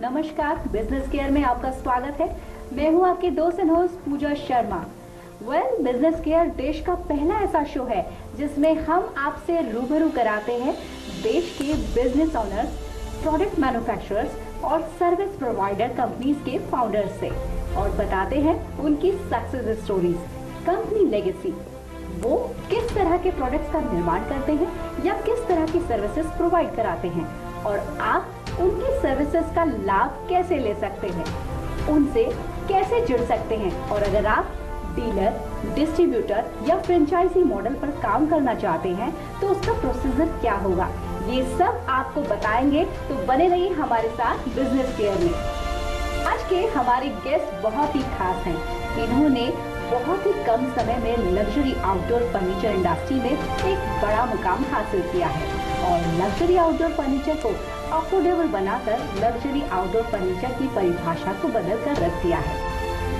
नमस्कार, business care में आपका स्वागत है। मैं हूं आपकी दोस्त and host Pooja Sharma. Business care देश का पहला ऐसा शो है जिसमें हम आपसे रूबरू कराते हैं देश के बिजनेस ओनर्स, प्रोडक्ट मैन्युफैक्चरर्स और सर्विस प्रोवाइडर कंपनीज के फाउंडर्स से और बताते हैं उनकी सक्सेस स्टोरीज, कंपनी लेगेसी, वो किस तरह के प्रोडक्ट्स का निर्माण करते हैं या किस तरह की सर्विसेज प्रोवाइड कराते हैं और आप उनकी सर्विसेज का लाभ कैसे ले सकते हैं, उनसे कैसे जुड़ सकते हैं और अगर आप डीलर, डिस्ट्रीब्यूटर या फ्रेंचाइजी मॉडल पर काम करना चाहते हैं तो उसका प्रोसीजर क्या होगा, ये सब आपको बताएंगे। तो बने रहिए हमारे साथ बिजनेस केयर में। आज के हमारे गेस्ट बहुत ही खास हैं। इन्होंने बहुत ही कम समय में लग्जरी आउटडोर फर्नीचर इंडस्ट्री में एक बड़ा मुकाम हासिल किया है और लग्जरी आउटडोर फर्नीचर को अफोर्डेबल बनाकर लग्जरी आउटडोर फर्नीचर की परिभाषा को बदल कर रख दिया है।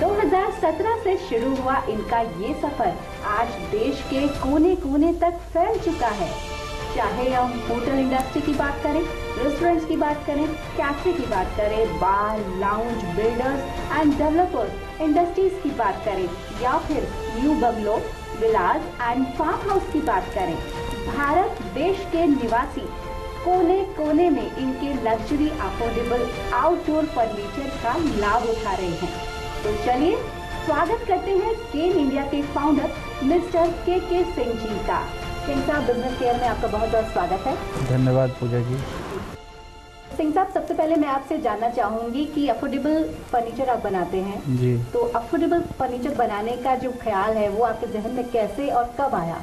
2017 से शुरू हुआ इनका ये सफर आज देश के कोने कोने तक फैल चुका है। चाहे हम होटल इंडस्ट्री की बात करें, रेस्टोरेंट्स की बात करें, कैफे की बात करें, bar, lounge, builders and developers industries की बात करें या फिर new bungalow, villas and farm house की बात करें, भारत देश के निवासी कोने कोने में इनके लग्जरी अफोर्डेबल आउटडोर फर्नीचर का लाभ उठा रहे हैं। तो चलिए स्वागत करते हैं केन इंडिया के फाउंडर मिस्टर के सिंह जी का। सिंह साहब, बिजनेस केयर में आपका बहुत बहुत स्वागत है। धन्यवाद पूजा जी। सिंह साहब, सबसे पहले मैं आपसे जानना चाहूंगी कि अफोर्डेबल फर्नीचर आप बनाते हैं जी, तो अफोर्डेबल फर्नीचर बनाने का जो ख्याल है वो आपके जहन में कैसे और कब आया?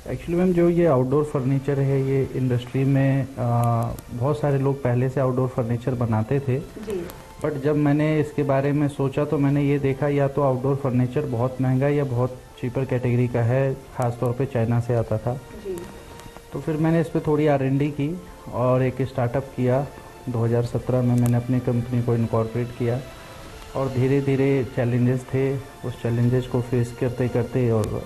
एक्चुअली मैम, जो ये आउटडोर फर्नीचर है, ये इंडस्ट्री में बहुत सारे लोग पहले से आउटडोर फर्नीचर बनाते थे जी। बट जब मैंने इसके बारे में सोचा तो मैंने ये देखा या तो आउटडोर फर्नीचर बहुत महंगा या बहुत चीपर कैटेगरी का है, ख़ास तौर पे चाइना से आता था जी। तो फिर मैंने इस पर थोड़ी R&D की और एक स्टार्टअप किया। 2017 में मैंने अपनी कंपनी को इनकॉर्पोरेट किया और धीरे धीरे चैलेंजेस थे, उस चैलेंजेस को फेस करते करते और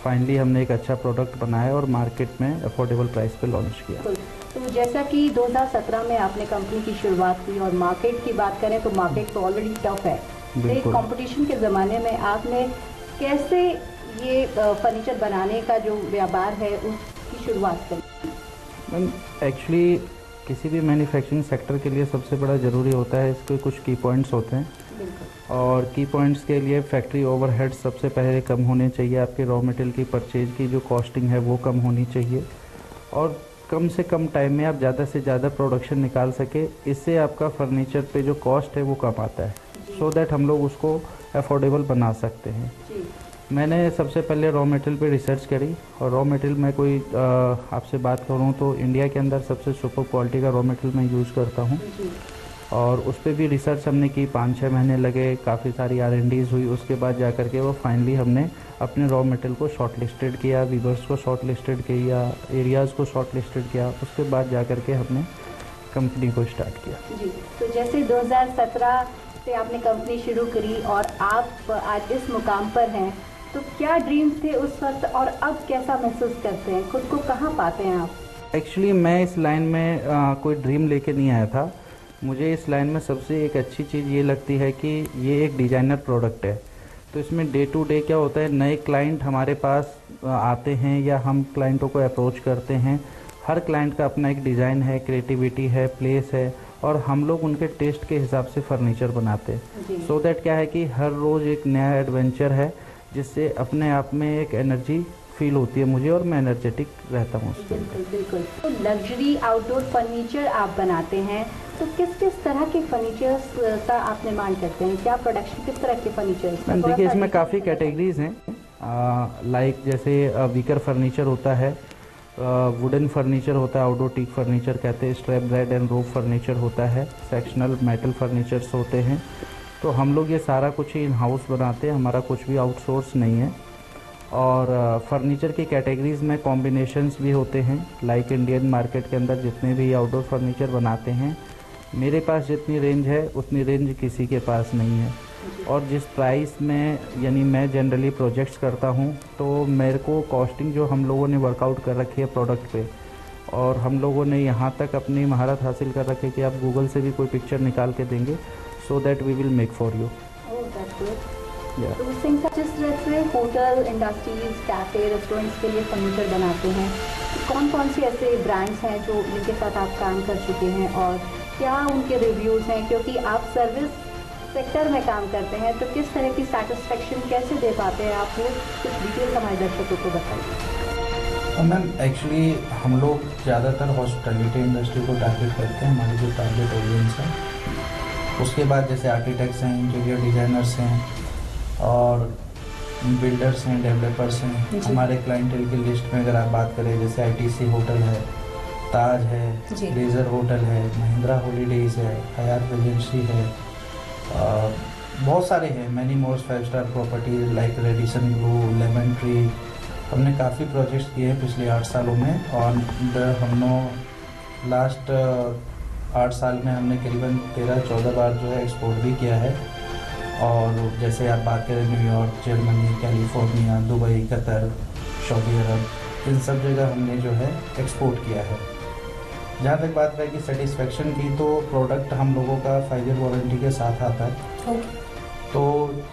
फाइनली हमने एक अच्छा प्रोडक्ट बनाया और मार्केट में अफोर्डेबल प्राइस पे लॉन्च किया। तो जैसा कि 2017 में आपने कंपनी की शुरुआत की और मार्केट की बात करें तो मार्केट तो ऑलरेडी टफ है। एक कंपटीशन के ज़माने में आपने कैसे ये फर्नीचर बनाने का जो व्यापार है उसकी शुरुआत करी? मैम, एक्चुअली किसी भी मैन्युफैक्चरिंग सेक्टर के लिए सबसे बड़ा ज़रूरी होता है, इसके कुछ की पॉइंट्स होते हैं और की पॉइंट्स के लिए फैक्ट्री ओवरहेड सबसे पहले कम होने चाहिए। आपके रॉ मटेरियल की परचेज की जो कॉस्टिंग है वो कम होनी चाहिए और कम से कम टाइम में आप ज़्यादा से ज़्यादा प्रोडक्शन निकाल सके। इससे आपका फर्नीचर पे जो कॉस्ट है वो कम आता है, सो दैट हम लोग उसको अफोर्डेबल बना सकते हैं। मैंने सबसे पहले रॉ मटेरियल पे रिसर्च करी और रॉ मटेरियल में कोई आपसे बात करूँ तो इंडिया के अंदर सबसे सुपर क्वालिटी का रॉ मटेरियल मैं यूज़ करता हूँ और उस पर भी रिसर्च हमने की। 5-6 महीने लगे, काफ़ी सारी R&Ds हुई। उसके बाद जा कर के वो फाइनली हमने अपने रॉ मटेरियल को शॉर्ट लिस्टेड किया, वीवर्स को शॉर्ट लिस्टेड किया, एरियाज़ को शॉर्ट लिस्टेड किया। उसके बाद जा कर के हमने कंपनी को स्टार्ट किया जी। तो जैसे 2017 से आपने कंपनी शुरू करी और आप आज इस मुकाम पर हैं, तो क्या ड्रीम्स थे उस वक्त और अब कैसा महसूस करते हैं, खुद को कहाँ पाते हैं आप? एक्चुअली मैं इस लाइन में कोई ड्रीम लेके नहीं आया था। मुझे इस लाइन में सबसे एक अच्छी चीज़ ये लगती है कि ये एक डिज़ाइनर प्रोडक्ट है, तो इसमें डे टू डे क्या होता है, नए क्लाइंट हमारे पास आते हैं या हम क्लाइंटों को अप्रोच करते हैं। हर क्लाइंट का अपना एक डिज़ाइन है, क्रिएटिविटी है, प्लेस है और हम लोग उनके टेस्ट के हिसाब से फर्नीचर बनाते हैं। सो दैट क्या है कि हर रोज़ एक नया एडवेंचर है जिससे अपने आप में एक एनर्जी फील होती है मुझे और मैं एनर्जेटिक रहता हूँ उसके। बिल्कुल बिल्कुल। तो लग्जरी आउटडोर फर्नीचर आप बनाते हैं, तो किस किस तरह के फर्नीचर्स का आप निर्माण करते हैं? क्या प्रोडक्शन किस तरह के फर्नीचर्स? देखिए, इसमें काफ़ी कैटेगरीज हैं। लाइक जैसे वीकर फर्नीचर होता है, वुडन फर्नीचर होता है, आउटडोर टीक फर्नीचर कहते हैं, strap bread and rope furniture होता है, सेक्शनल मेटल फर्नीचर्स होते हैं। तो हम लोग ये सारा कुछ ही इन हाउस बनाते हैं, हमारा कुछ भी आउटसोर्स नहीं है। और फर्नीचर की कैटेगरीज में कॉम्बिनेशंस भी होते हैं। लाइक इंडियन मार्केट के अंदर जितने भी आउटडोर फर्नीचर बनाते हैं, मेरे पास जितनी रेंज है उतनी रेंज किसी के पास नहीं है। और जिस प्राइस में यानी मैं जनरली प्रोजेक्ट्स करता हूँ तो मेरे को कॉस्टिंग जो हम लोगों ने वर्कआउट कर रखी है प्रोडक्ट पे, और हम लोगों ने यहाँ तक अपनी महारत हासिल कर रखी कि आप गूगल से भी कोई पिक्चर निकाल के देंगे, so that we will make for you. तो सिंह साहब, जिस तरह से होटल इंडस्ट्रीज, कैफे, रेस्टोरेंट्स के लिए फर्नीचर बनाते हैं, तो कौन कौन से ऐसे ब्रांड्स हैं जो जिनके साथ आप काम कर चुके हैं और क्या उनके रिव्यूज़ हैं? क्योंकि आप सर्विस सेक्टर में काम करते हैं, तो किस तरह की सेटिस्फेक्शन कैसे दे पाते हैं आप? वो कुछ डिटेल्स हमारे दर्शकों को बताइए। मैम, एक्चुअली हम लोग ज़्यादातर हॉस्पिटैलिटी इंडस्ट्री को टारगेट करते हैं, हमारी जो टारगेट ऑडियंस है। उसके बाद जैसे आर्किटेक्ट्स हैं, इंटीरियर डिज़ाइनर्स हैं और बिल्डर्स हैं, डेवलपर्स हैं। हमारे क्लाइंटेल की लिस्ट में अगर आप बात करें, जैसे आईटीसी होटल है, ताज है, लेज़र होटल है, महिंद्रा हॉलीडेज़ है, हयात रेजेंसी है, बहुत सारे हैं, many mores 5 star properties like Radisson Blu, Lemon Tree. हमने काफ़ी प्रोजेक्ट्स किए हैं पिछले 8 सालों में और हमने लास्ट 8 साल में हमने करीबन 13-14 बार जो है एक्सपोर्ट भी किया है। और जैसे आप बात करें New York, Germany, California, Dubai, Qatar, Saudi Arabia, इन सब जगह हमने जो है एक्सपोर्ट किया है। जहाँ तक बात रहे कि सेटिस्फेक्शन की, तो प्रोडक्ट हम लोगों का 5 ईयर वारंटी के साथ आता है। तो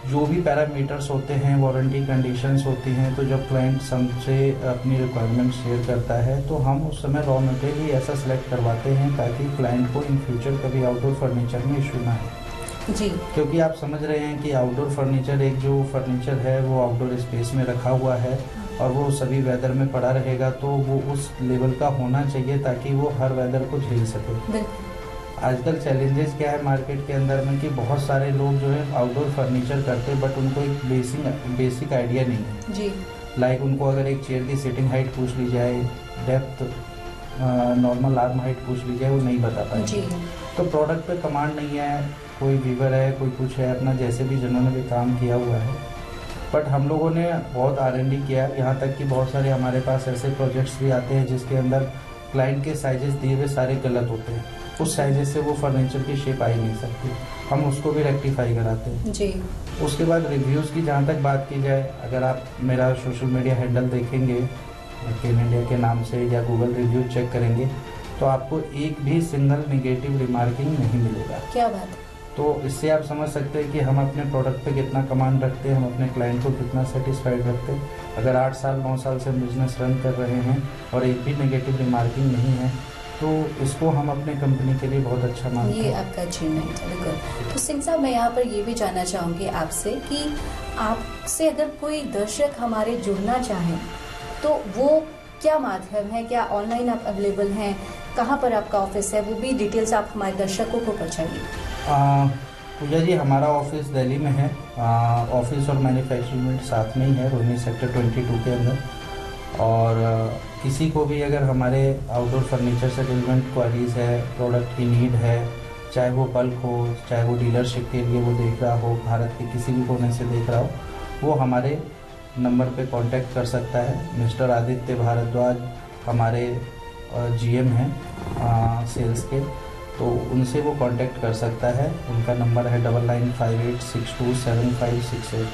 जो भी पैरामीटर्स होते हैं, वारंटी कंडीशंस होती हैं, तो जब क्लाइंट हमसे अपनी रिक्वायरमेंट शेयर करता है तो हम उस समय रॉ मटेरियल ही ऐसा सिलेक्ट करवाते हैं ताकि क्लाइंट को इन फ्यूचर कभी आउटडोर फर्नीचर में इशू ना है जी। क्योंकि आप समझ रहे हैं कि आउटडोर फर्नीचर, एक जो फर्नीचर है वो आउटडोर स्पेस में रखा हुआ है और वो सभी वेदर में पड़ा रहेगा, तो वो उस लेवल का होना चाहिए ताकि वो हर वेदर को झेल सके। आजकल चैलेंजेस क्या है मार्केट के अंदर में कि बहुत सारे लोग जो है आउटडोर फर्नीचर करते हैं बट उनको एक बेसिक आइडिया नहीं है जी। लाइक उनको अगर एक चेयर की सिटिंग हाइट पूछ ली जाए, डेप्थ, नॉर्मल आर्म हाइट पूछ ली जाए, वो नहीं बता पाएंगे। तो प्रोडक्ट पे कमांड नहीं है, कोई वीवर है, कोई कुछ है, अपना जैसे भी जिन्होंने भी काम किया हुआ है। बट हम लोगों ने बहुत R&D किया, यहाँ तक कि बहुत सारे हमारे पास ऐसे प्रोजेक्ट्स भी आते हैं जिसके अंदर क्लाइंट के साइजेस दिए हुए सारे गलत होते हैं, उस साइजेस से वो फर्नीचर की शेप आ ही नहीं सकती, हम उसको भी रेक्टिफाई कराते हैं जी। उसके बाद रिव्यूज़ की जहाँ तक बात की जाए, अगर आप मेरा सोशल मीडिया हैंडल देखेंगे केन इंडिया के नाम से या गूगल रिव्यू चेक करेंगे तो आपको एक भी सिंगल नेगेटिव रिमार्किंग नहीं मिलेगा। क्या बात है। तो इससे आप समझ सकते हैं कि हम अपने प्रोडक्ट पे कितना कमांड रखते हैं, हम अपने क्लाइंट को कितना सेटिस्फाइड रखते हैं। अगर 8 साल 9 साल से बिजनेस रन कर रहे हैं और एक भी नेगेटिव रिमार्किंग नहीं है तो इसको हम अपने कंपनी के लिए बहुत अच्छा मानते हैं। ये आपका अचीवमेंट है। बिल्कुल। तो सिंह साहब, मैं यहाँ पर ये भी जानना चाहूँगी आपसे कि आपसे अगर कोई दर्शक हमारे जुड़ना चाहें तो वो क्या माध्यम है, क्या ऑनलाइन आप अवेलेबल हैं, कहाँ पर आपका ऑफिस है, वो भी डिटेल्स आप हमारे दर्शकों को पहुँचाइए। पूजा जी, हमारा ऑफिस दिल्ली में है, ऑफिस और मैन्युफैक्चरिंग यूनिट साथ में ही है, रोहिणी सेक्टर 22 के अंदर। और किसी को भी अगर हमारे आउटडोर फर्नीचर से रिलेवेंट क्वारीज है, प्रोडक्ट की नीड है, चाहे वो बल्क हो, चाहे वो डीलरशिप के लिए वो देख रहा हो, भारत के किसी भी कोने से देख रहा हो, वो हमारे नंबर पे कांटेक्ट कर सकता है। मिस्टर आदित्य भारद्वाज हमारे GM हैं सेल्स के, तो उनसे वो कांटेक्ट कर सकता है। उनका नंबर है 9958627568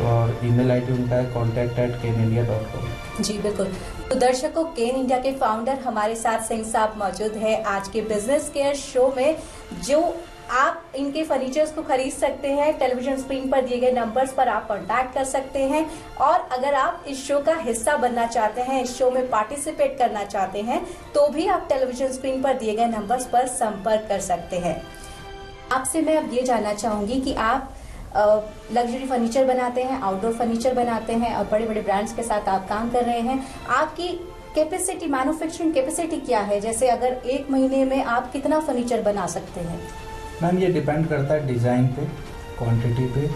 और ईमेल ID उनका है contact@kenindia.com। जी बिल्कुल। तो दर्शकों, केन इंडिया के फाउंडर हमारे साथ सिंह साहब मौजूद हैं आज के बिजनेस केयर शो में, जो आप इनके फर्नीचर्स को खरीद सकते हैं। टेलीविजन स्क्रीन पर दिए गए नंबर्स पर आप कांटेक्ट कर सकते हैं और अगर आप इस शो का हिस्सा बनना चाहते हैं, इस शो में पार्टिसिपेट करना चाहते हैं, तो भी आप टेलीविजन स्क्रीन पर दिए गए नंबर्स पर संपर्क कर सकते हैं। आपसे मैं अब ये जानना चाहूंगी कि आप लग्जरी फर्नीचर बनाते हैं, आउटडोर फर्नीचर बनाते हैं और बड़े बड़े ब्रांड्स के साथ आप काम कर रहे हैं। आपकी कैपेसिटी, मैन्युफैक्चरिंग कैपेसिटी क्या है? जैसे अगर 1 महीने में आप कितना फर्नीचर बना सकते हैं? मैम, ये डिपेंड करता है डिज़ाइन पे, क्वांटिटी पे।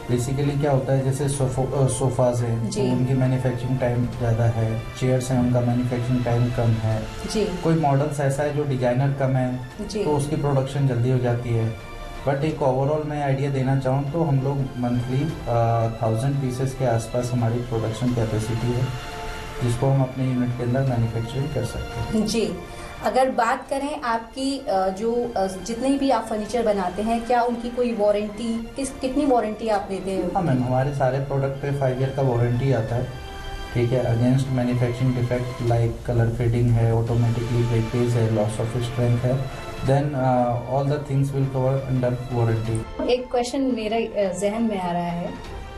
बेसिकली क्या होता है, जैसे सोफाज हैं तो उनकी मैन्युफैक्चरिंग टाइम ज़्यादा है, चेयर्स हैं उनका मैन्युफैक्चरिंग टाइम कम है जी। कोई मॉडल्स ऐसा है जो डिजाइनर कम है तो उसकी प्रोडक्शन जल्दी हो जाती है। बट एक ओवरऑल मैं आइडिया देना चाहूँ तो हम लोग मंथली 1000 पीसेस के आसपास हमारी प्रोडक्शन कैपेसिटी है जिसको हम अपने यूनिट के अंदर मैन्युफैक्चरिंग कर सकते हैं जी। अगर बात करें आपकी जो जितने भी आप फर्नीचर बनाते हैं, क्या उनकी कोई वारंटी, कितनी वारंटी आप देते हैं? हाँ मैम, हमारे सारे प्रोडक्ट पे 5 ईयर का वारंटी आता है ठीक है, against manufacturing defect like colour fading है, ऑटोमेटिकली ब्रेकेज है, लॉस ऑफ स्ट्रेंथ है, then all the things will cover under warranty. एक क्वेश्चन मेरे जहन में आ रहा है,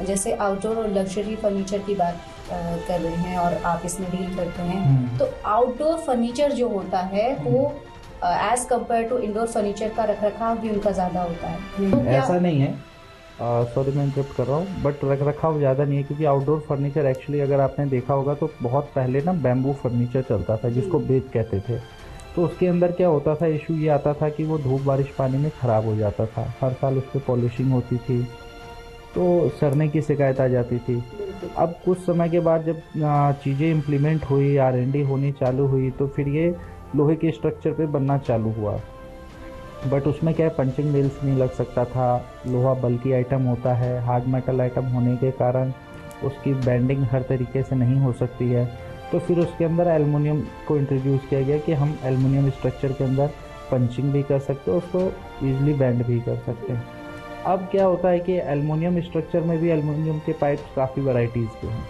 जैसे आउटडोर और लग्जरी फर्नीचर की बात कर रहे हैं और आप इसमें डील करते हैं, तो आउटडोर फर्नीचर जो होता है वो as compare to indoor furniture का रखरखाव भी उनका ज्यादा होता है, तो ऐसा नहीं है, सॉरी मैं इंटरप्ट कर रहा हूँ, बट रखरखाव ज़्यादा नहीं है, क्योंकि आउटडोर फर्नीचर एक्चुअली अगर आपने देखा होगा तो बहुत पहले ना बैम्बू फर्नीचर चलता था जिसको बेत कहते थे। तो उसके अंदर क्या होता था, इशू ये आता था कि वो धूप बारिश पानी में ख़राब हो जाता था, हर साल उस पर पॉलिशिंग होती थी, तो सड़ने की शिकायत आ जाती थी। अब कुछ समय के बाद जब चीज़ें इम्प्लीमेंट हुई, R&D होनी चालू हुई, तो फिर ये लोहे के स्ट्रक्चर पे बनना चालू हुआ। बट उसमें क्या है, पंचिंग नेल्स नहीं लग सकता था, लोहा बल्कि आइटम होता है, हार्ड मेटल आइटम होने के कारण उसकी बेंडिंग हर तरीके से नहीं हो सकती है। तो फिर उसके अंदर एल्युमिनियम को इंट्रोड्यूस किया गया कि हम एल्युमिनियम स्ट्रक्चर के अंदर पंचिंग भी कर सकते हैं, उसको ईजिली बेंड भी कर सकते हैं। अब क्या होता है कि एल्युमिनियम स्ट्रक्चर में भी एल्युमिनियम के पाइप्स काफ़ी वैरायटीज़ के हैं।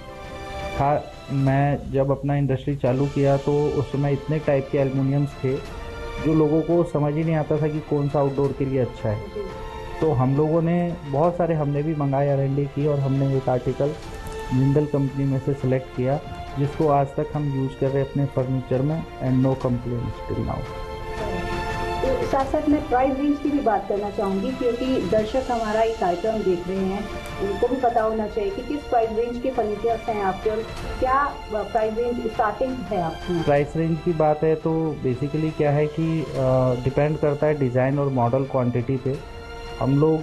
मैं जब अपना इंडस्ट्री चालू किया तो उस समय इतने टाइप के एल्युमिनियम्स थे जो लोगों को समझ ही नहीं आता था कि कौन सा आउटडोर के लिए अच्छा है। तो हम लोगों ने बहुत सारे हमने भी मंगाए, R&D की, और हमने एक आर्टिकल जिंदल कंपनी में से सिलेक्ट किया जिसको आज तक हम यूज़ कर रहे हैं अपने फर्नीचर में, and no complaints till now. तो साथ साथ मैं प्राइस रेंज की भी बात करना चाहूँगी, क्योंकि दर्शक हमारा एक कार्यक्रम देख रहे हैं, उनको भी पता होना चाहिए कि किस प्राइस रेंज के फर्नीचर्स हैं आपके और क्या प्राइस रेंज स्टार्टिंग है आपकी। प्राइस रेंज की बात है तो बेसिकली क्या है कि डिपेंड करता है डिज़ाइन और मॉडल क्वांटिटी पे। हम लोग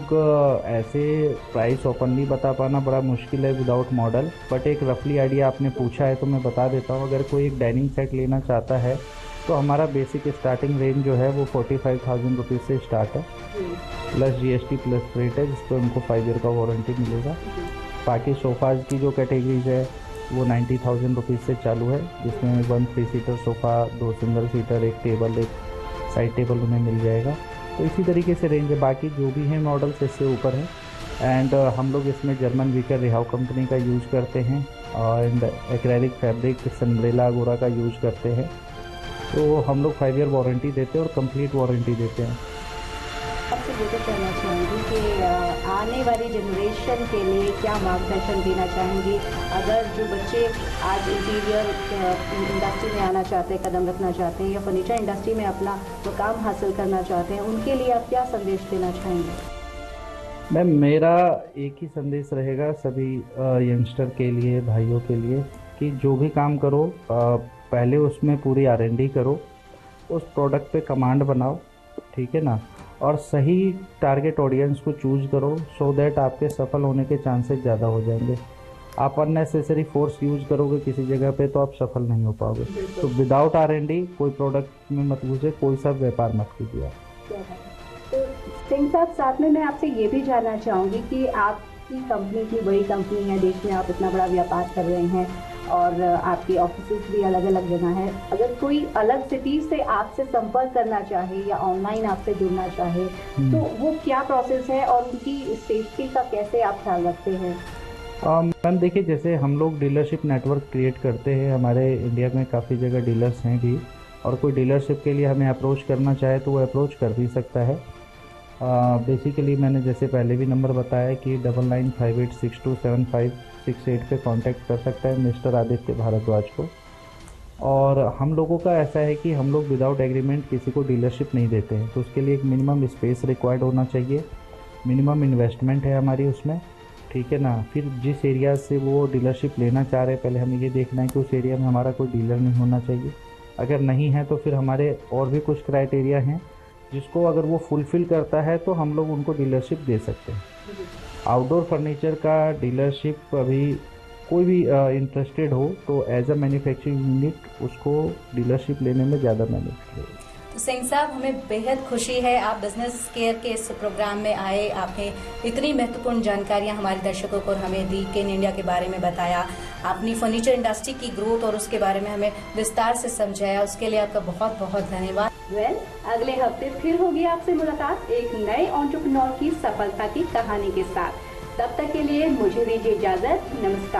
ऐसे प्राइस ओपनली बता पाना बड़ा मुश्किल है विदाउट मॉडल, बट एक रफली आइडिया आपने पूछा है तो मैं बता देता हूँ। अगर कोई एक डाइनिंग सेट लेना चाहता है तो हमारा बेसिक स्टार्टिंग रेंज जो है वो 45,000 रुपीज़ से स्टार्ट है, प्लस GST प्लस फ्रेट है, जिस पर उनको 5 ईयर का वारंटी मिलेगा। बाकी सोफ़ाज़ की जो कैटेगरीज है वो 90,000 रुपीज़ से चालू है, जिसमें 1 3 सीटर सोफ़ा, 2 सिंगल सीटर, एक टेबल, एक साइड टेबल उन्हें मिल जाएगा। तो इसी तरीके से रेंज है, बाकी जो भी हैं मॉडल्स इससे ऊपर है। एंड हम लोग इसमें जर्मन वीकर रिहाउ कंपनी का यूज़ करते हैं, एंड एक्रेलिक फैब्रिक सनब्रेला अगोरा का यूज़ करते हैं। तो हम लोग 5 ईयर वारंटी देते हैं और कंप्लीट वारंटी देते हैं। आपसे ये कहना चाहूँगी कि आने वाली जनरेशन के लिए क्या मार्गदर्शन देना चाहेंगी, अगर जो बच्चे आज इंटीरियर इंडस्ट्री में आना चाहते हैं, कदम रखना चाहते हैं, या फर्नीचर इंडस्ट्री में अपना मुकाम हासिल करना चाहते हैं, उनके लिए आप क्या संदेश देना चाहेंगे? मैम, मेरा एक ही संदेश रहेगा सभी यंगस्टर के लिए, भाइयों के लिए, कि जो भी काम करो पहले उसमें पूरी R&D करो, उस प्रोडक्ट पे कमांड बनाओ, ठीक है ना, और सही टारगेट ऑडियंस को चूज करो, सो दैट आपके सफल होने के चांसेस ज़्यादा हो जाएंगे। आप अननेसेसरी फोर्स यूज करोगे किसी जगह पे तो आप सफल नहीं हो पाओगे। तो विदाउट R&D कोई प्रोडक्ट में मत घुसे, कोई सा व्यापार मत कीजिए। तो सिंह साहब, साथ में मैं आपसे ये भी जानना चाहूँगी कि आपकी कंपनी की बड़ी कंपनी है, देश में आप इतना बड़ा व्यापार कर रहे हैं और आपकी ऑफिस भी अलग अलग जगह है। अगर कोई अलग सिटी से आपसे संपर्क करना चाहे या ऑनलाइन आपसे जुड़ना चाहे तो वो क्या प्रोसेस है और उनकी सेफ्टी का कैसे आप ख्याल रखते हैं? मैम देखिए, जैसे हम लोग डीलरशिप नेटवर्क क्रिएट करते हैं, हमारे इंडिया में काफ़ी जगह डीलर्स हैं भी, और कोई डीलरशिप के लिए हमें अप्रोच करना चाहे तो वो अप्रोच कर भी सकता है। बेसिकली मैंने जैसे पहले भी नंबर बताया कि 9958627568 पे कांटेक्ट कर सकता है मिस्टर आदित्य भारद्वाज को। और हम लोगों का ऐसा है कि हम लोग विदाउट एग्रीमेंट किसी को डीलरशिप नहीं देते हैं, तो उसके लिए एक मिनिमम स्पेस रिक्वायर्ड होना चाहिए, मिनिमम इन्वेस्टमेंट है हमारी उसमें, ठीक है ना। फिर जिस एरिया से वो डीलरशिप लेना चाह रहे हैं, पहले हमें ये देखना है कि उस एरिया में हमारा कोई डीलर नहीं होना चाहिए। अगर नहीं है तो फिर हमारे और भी कुछ क्राइटेरिया हैं जिसको अगर वो फुलफ़िल करता है तो हम लोग उनको डीलरशिप दे सकते हैं। आउटडोर फर्नीचर का डीलरशिप अभी कोई भी इंटरेस्टेड हो तो एज अ मैन्युफैक्चरिंग यूनिट उसको डीलरशिप लेने में ज़्यादा मेहनत करेगा। तो सिंह साहब, हमें बेहद खुशी है आप बिजनेस केयर के इस प्रोग्राम में आए, आपने इतनी महत्वपूर्ण जानकारियां हमारे दर्शकों को हमें दी, केन इंडिया के बारे में बताया, अपनी फर्नीचर इंडस्ट्री की ग्रोथ और उसके बारे में हमें विस्तार से समझाया, उसके लिए आपका बहुत बहुत धन्यवाद। अगले हफ्ते फिर होगी आपसे मुलाकात एक नए एंटरप्रेन्योर की सफलता की कहानी के साथ। तब तक के लिए मुझे दीजिए इजाजत, नमस्कार।